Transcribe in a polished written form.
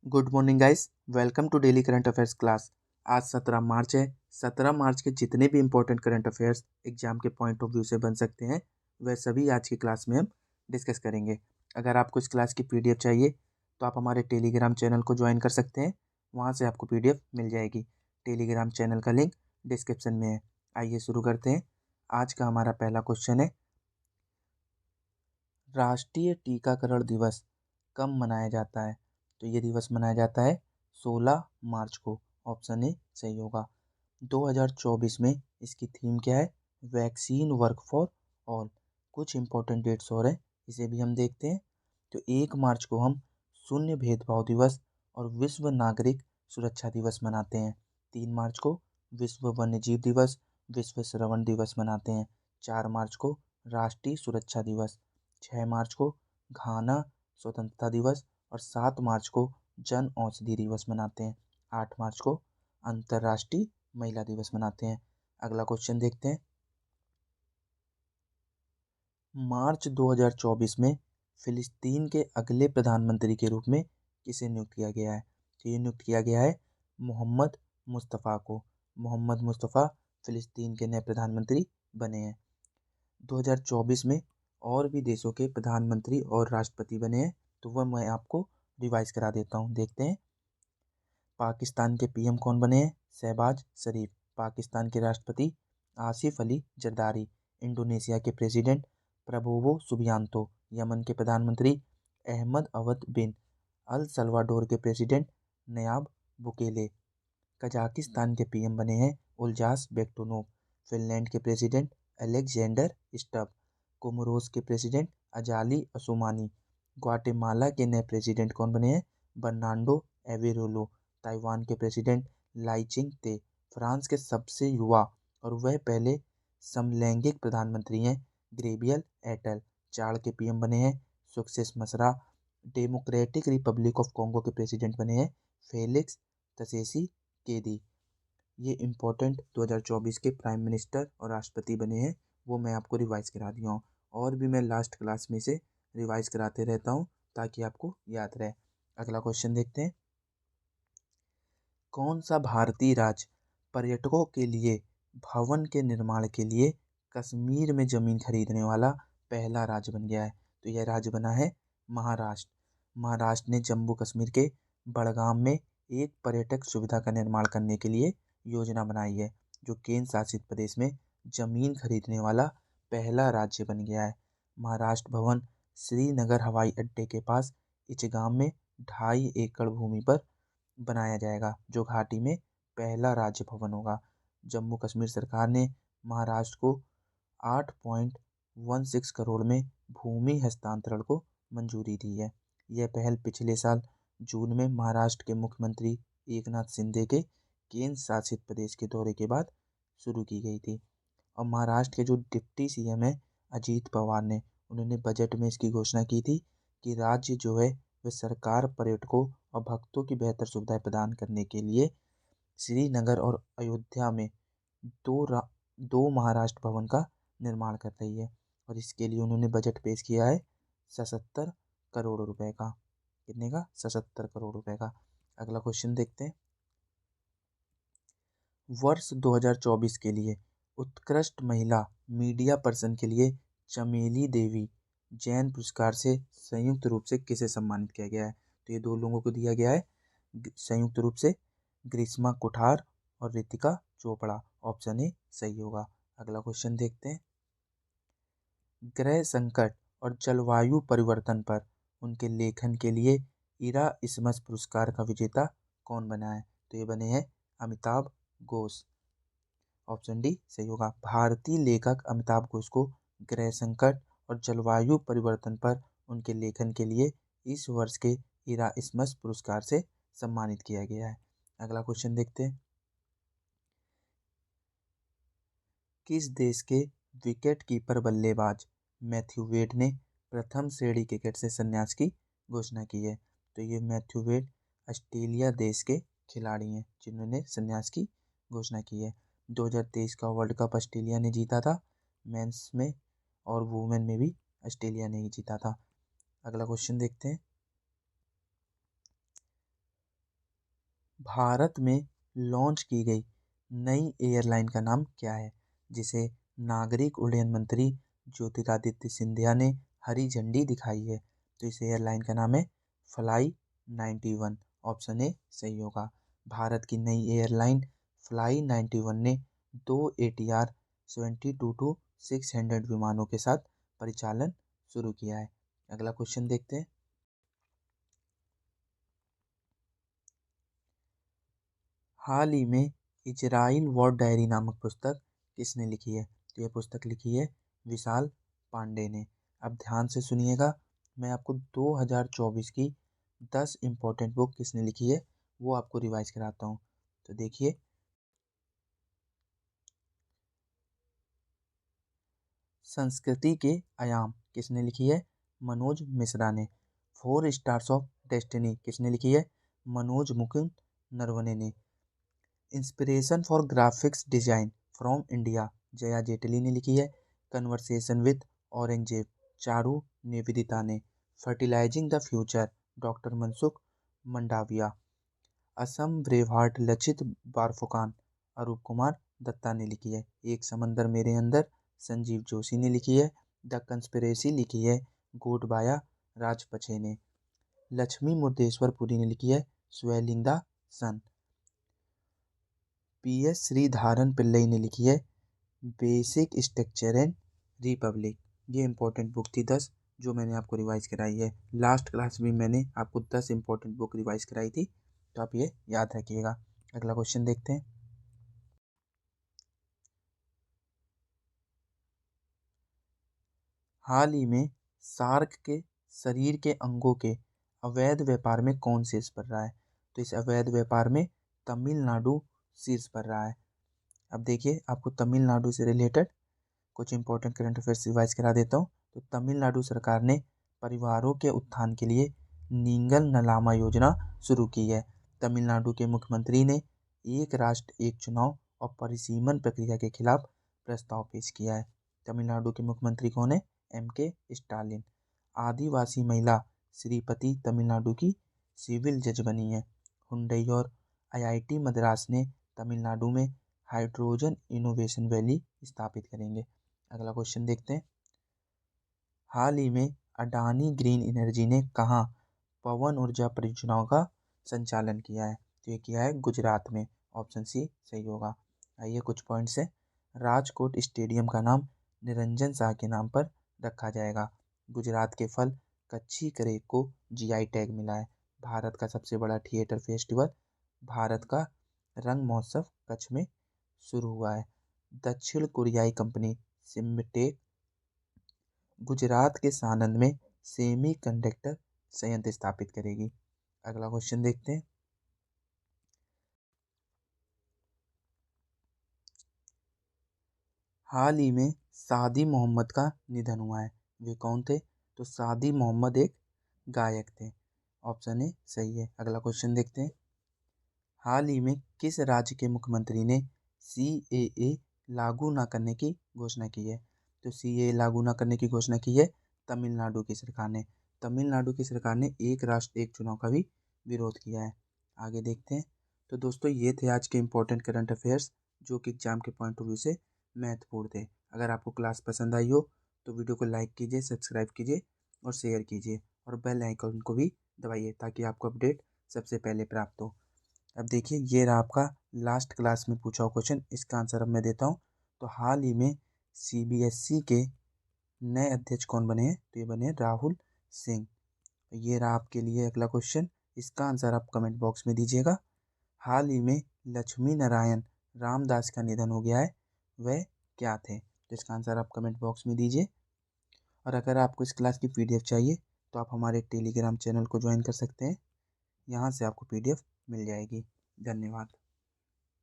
Good morning guys. Welcome to daily current affairs class. आज 17 March है। 17 March के जितने भी इंपॉर्टेंट करंट अफेयर्स एग्जाम के पॉइंट ऑफ व्यू से बन सकते हैं वह सभी आज की क्लास में हम डिस्कस करेंगे। अगर आपको इस क्लास की पीडीएफ चाहिए तो आप हमारे टेलीग्राम चैनल को ज्वाइन कर सकते हैं, वहाँ से आपको पीडीएफ मिल जाएगी। टेलीग्राम चैनल का लिंक डिस्क्रिप्शन में है। आइए शुरू करते हैं। आज का हमारा पहला क्वेश्चन है, राष्ट्रीय टीकाकरण दिवस कब मनाया जाता है? तो ये दिवस मनाया जाता है 16 मार्च को। ऑप्शन ए सही होगा। 2024 में इसकी थीम क्या है? Vaccine work for all. कुछ इंपॉर्टेंट डेट्स और हैं, इसे भी हम देखते हैं। तो 1 मार्च को हम शून्य भेदभाव दिवस और विश्व नागरिक सुरक्षा दिवस मनाते हैं। 3 मार्च को विश्व वन्य जीव दिवस, विश्व श्रवण दिवस मनाते हैं। 4 मार्च को राष्ट्रीय सुरक्षा दिवस, 6 मार्च को घाना स्वतंत्रता दिवस और 7 मार्च को जन औषधि दिवस मनाते हैं। 8 मार्च को अंतर्राष्ट्रीय महिला दिवस मनाते हैं। अगला क्वेश्चन देखते हैं। मार्च 2024 में फिलिस्तीन के अगले प्रधानमंत्री के रूप में किसे नियुक्त किया गया है? तो ये नियुक्त किया गया है मोहम्मद मुस्तफ़ा को। मोहम्मद मुस्तफ़ा फिलिस्तीन के नए प्रधानमंत्री बने हैं। 2024 में और भी देशों के प्रधानमंत्री और राष्ट्रपति बने हैं, तो वह मैं आपको रिवाइज करा देता हूँ। देखते हैं। पाकिस्तान के पीएम कौन बने हैं? शहबाज शरीफ। पाकिस्तान के राष्ट्रपति आसिफ अली जरदारी। इंडोनेशिया के प्रेसिडेंट प्रबोवो सुबियांतो। यमन के प्रधानमंत्री अहमद अवद बिन। अल सल्वाडोर के प्रेसिडेंट नयाब बुकेले। कजाकिस्तान के पीएम बने हैं उल्जास बेक्टोनोव। फिनलैंड के प्रेसिडेंट अलेक्जेंडर स्टब। कोमोरोस के प्रेसिडेंट अजाली असुमानी। ग्वाटेमाला के नए प्रेसिडेंट कौन बने हैं? बर्नार्डो एवेरोलो। ताइवान के प्रेसिडेंट लाइचिंग ते। फ्रांस के सबसे युवा और वह पहले समलैंगिक प्रधानमंत्री हैं ग्रेबियल एटल। चाड के पीएम बने हैं सुक्सेस मसरा। डेमोक्रेटिक रिपब्लिक ऑफ कॉन्गो के प्रेसिडेंट बने हैं फेलिक्स तसेसी केदी। ये इम्पोर्टेंट 2024 के प्राइम मिनिस्टर और राष्ट्रपति बने हैं, वो मैं आपको रिवाइज करा दिया हूँ। और भी मैं लास्ट क्लास में से रिवाइज कराते रहता हूँ ताकि आपको याद रहे। अगला क्वेश्चन देखते हैं। कौन सा भारतीय राज्य पर्यटकों के लिए भवन के निर्माण के लिए कश्मीर में जमीन खरीदने वाला पहला राज्य बन गया है? तो यह राज्य बना है महाराष्ट्र। महाराष्ट्र ने जम्मू कश्मीर के बड़गाम में एक पर्यटक सुविधा का निर्माण करने के लिए योजना बनाई है, जो केंद्र शासित प्रदेश में जमीन खरीदने वाला पहला राज्य बन गया है। महाराष्ट्र भवन श्रीनगर हवाई अड्डे के पास इचगाम में 2.5 एकड़ भूमि पर बनाया जाएगा, जो घाटी में पहला राज्य भवन होगा। जम्मू कश्मीर सरकार ने महाराष्ट्र को 8.16 करोड़ में भूमि हस्तांतरण को मंजूरी दी है। यह पहल पिछले साल जून में महाराष्ट्र के मुख्यमंत्री एकनाथ शिंदे के केंद्र शासित प्रदेश के दौरे के बाद शुरू की गई थी। और महाराष्ट्र के जो डिप्टी सीएम है अजीत पवार ने, उन्होंने बजट में इसकी घोषणा की थी कि राज्य जो है वह सरकार पर्यटकों और भक्तों की बेहतर सुविधाएं प्रदान करने के लिए श्रीनगर और अयोध्या में दो महाराष्ट्र भवन का निर्माण कर रही है। और इसके लिए उन्होंने बजट पेश किया है 77 करोड़ रुपए का। कितने का? 77 करोड़ रुपए का। अगला क्वेश्चन देखते हैं। वर्ष 2024 के लिए उत्कृष्ट महिला मीडिया पर्सन के लिए चमेली देवी जैन पुरस्कार से संयुक्त रूप से किसे सम्मानित किया गया है? तो ये दो लोगों को दिया गया है संयुक्त रूप से, ग्रीष्मा कुठार और रितिका चोपड़ा। ऑप्शन ए सही होगा। अगला क्वेश्चन देखते हैं। ग्रह संकट और जलवायु परिवर्तन पर उनके लेखन के लिए इरास्मस पुरस्कार का विजेता कौन बना है? तो ये बने हैं अमिताभ घोष। ऑप्शन डी सही होगा। भारतीय लेखक अमिताभ घोष को ग्रह संकट और जलवायु परिवर्तन पर उनके लेखन के लिए इस वर्ष के इरास्मस पुरस्कार से सम्मानित किया गया है। अगला क्वेश्चन देखते हैं। किस देश के विकेट कीपर बल्लेबाज मैथ्यू वेड ने प्रथम श्रेणी क्रिकेट से संन्यास की घोषणा की है? तो ये मैथ्यू वेड ऑस्ट्रेलिया देश के खिलाड़ी हैं जिन्होंने संन्यास की घोषणा की है। 2023 का वर्ल्ड कप ऑस्ट्रेलिया ने जीता था मेंस में, और वुमेन में भी ऑस्ट्रेलिया ने ही जीता था। अगला क्वेश्चन देखते हैं। भारत में लॉन्च की गई नई एयरलाइन का नाम क्या है, जिसे नागरिक उड्डयन मंत्री ज्योतिरादित्य सिंधिया ने हरी झंडी दिखाई है? तो इस एयरलाइन का नाम है फ्लाई 91। ऑप्शन ए सही होगा। भारत की नई एयरलाइन फ्लाई 91 ने दो ATR 72-600 विमानों के साथ परिचालन शुरू किया है। अगला क्वेश्चन देखते हैं। हाल ही में इजराइल वॉर डायरी नामक पुस्तक किसने लिखी है? तो यह पुस्तक लिखी है विशाल पांडे ने। अब ध्यान से सुनिएगा, मैं आपको 2024 की 10 इम्पोर्टेंट बुक किसने लिखी है वो आपको रिवाइज कराता हूँ। तो देखिए, संस्कृति के आयाम किसने लिखी है? मनोज मिश्रा ने। 4 स्टार्स ऑफ डेस्टिनी किसने लिखी है? मनोज मुकुंद नरवणे ने। Inspiration for graphics design from India Jaya Jaitley ने लिखी है। कन्वर्सेशन विद औरंगजेब चारू निवेदिता ने। Fertilising the future doctor Mansukh Mandaviya. Assam brave heart Lachit Barphukan Arup Kumar Dutta ने लिखी है। एक समंदर मेरे अंदर संजीव जोशी ने लिखी है। द कंस्पिरेसी लिखी है गोटबाया राजपक्षे ने। लक्ष्मी मुर्देश्वर पुरी ने लिखी है swallowing the sun. PS Sreedharan Pillai ने लिखी है बेसिक स्ट्रक्चर एंड रिपब्लिक। ये इंपॉर्टेंट बुक थी 10 जो मैंने आपको रिवाइज कराई है। लास्ट क्लास में मैंने आपको 10 इंपॉर्टेंट बुक रिवाइज कराई थी, तो आप ये याद रखिएगा। अगला क्वेश्चन देखते हैं। हाल ही में सार्क के शरीर के अंगों के अवैध व्यापार में कौन शीर्ष पर रहा है? तो इस अवैध व्यापार में तमिलनाडु शीर्ष पर रहा है। अब देखिए, आपको तमिलनाडु से रिलेटेड कुछ इंपॉर्टेंट करंट अफेयर्स रिवाइज करा देता हूँ। तो तमिलनाडु सरकार ने परिवारों के उत्थान के लिए नींगल नलामा योजना शुरू की है। तमिलनाडु के मुख्यमंत्री ने एक राष्ट्र एक चुनाव और परिसीमन प्रक्रिया के खिलाफ प्रस्ताव पेश किया है। तमिलनाडु के मुख्यमंत्री कौन है? MK Stalin. आदिवासी महिला श्रीपति तमिलनाडु की सिविल जज बनी है। हुंडई और IIT मद्रास ने तमिलनाडु में हाइड्रोजन इनोवेशन वैली स्थापित करेंगे। अगला क्वेश्चन देखते हैं। हाल ही में अडानी ग्रीन एनर्जी ने कहाँ पवन ऊर्जा परियोजनाओं का संचालन किया है? तो ये किया है गुजरात में। ऑप्शन सी सही होगा। आइए कुछ पॉइंट्स है। राजकोट स्टेडियम का नाम निरंजन शाह के नाम पर रखा जाएगा। गुजरात के फल कच्ची करेक को GI टैग मिला है। भारत का सबसे बड़ा थिएटर फेस्टिवल भारत का रंग महोत्सव कच्छ में शुरू हुआ है। दक्षिण कोरियाई कंपनी सिम्टेक गुजरात के सानंद में सेमी कंडक्टर संयंत्र स्थापित करेगी। अगला क्वेश्चन देखते हैं। हाल ही में सादी मोहम्मद का निधन हुआ है। वे कौन थे? तो सादी मोहम्मद एक गायक थे। ऑप्शन ए सही है। अगला क्वेश्चन देखते हैं। हाल ही में किस राज्य के मुख्यमंत्री ने CAA लागू न करने की घोषणा की है? तो CAA लागू न करने की घोषणा की है तमिलनाडु की सरकार ने। तमिलनाडु की सरकार ने एक राष्ट्र एक चुनाव का भी विरोध किया है। आगे देखते हैं। तो दोस्तों, ये थे आज के इम्पोर्टेंट करंट अफेयर्स जो कि एग्जाम के पॉइंट ऑफ व्यू से महत्वपूर्ण थे। अगर आपको क्लास पसंद आई हो तो वीडियो को लाइक कीजिए, सब्सक्राइब कीजिए और शेयर कीजिए, और बेल आइकन को भी दबाइए ताकि आपको अपडेट सबसे पहले प्राप्त हो। अब देखिए, ये रहा आपका लास्ट क्लास में पूछा हुआ क्वेश्चन। इसका आंसर अब मैं देता हूँ। तो हाल ही में CBSE के नए अध्यक्ष कौन बने हैं? तो ये बने हैं राहुल सिंह। ये रहा आपके लिए अगला क्वेश्चन। इसका आंसर आप कमेंट बॉक्स में दीजिएगा। हाल ही में लक्ष्मी नारायण रामदास का निधन हो गया है, वह क्या थे? तो इसका आंसर आप कमेंट बॉक्स में दीजिए। और अगर आपको इस क्लास की PDF चाहिए तो आप हमारे टेलीग्राम चैनल को ज्वाइन कर सकते हैं। यहाँ से आपको PDF मिल जाएगी। धन्यवाद।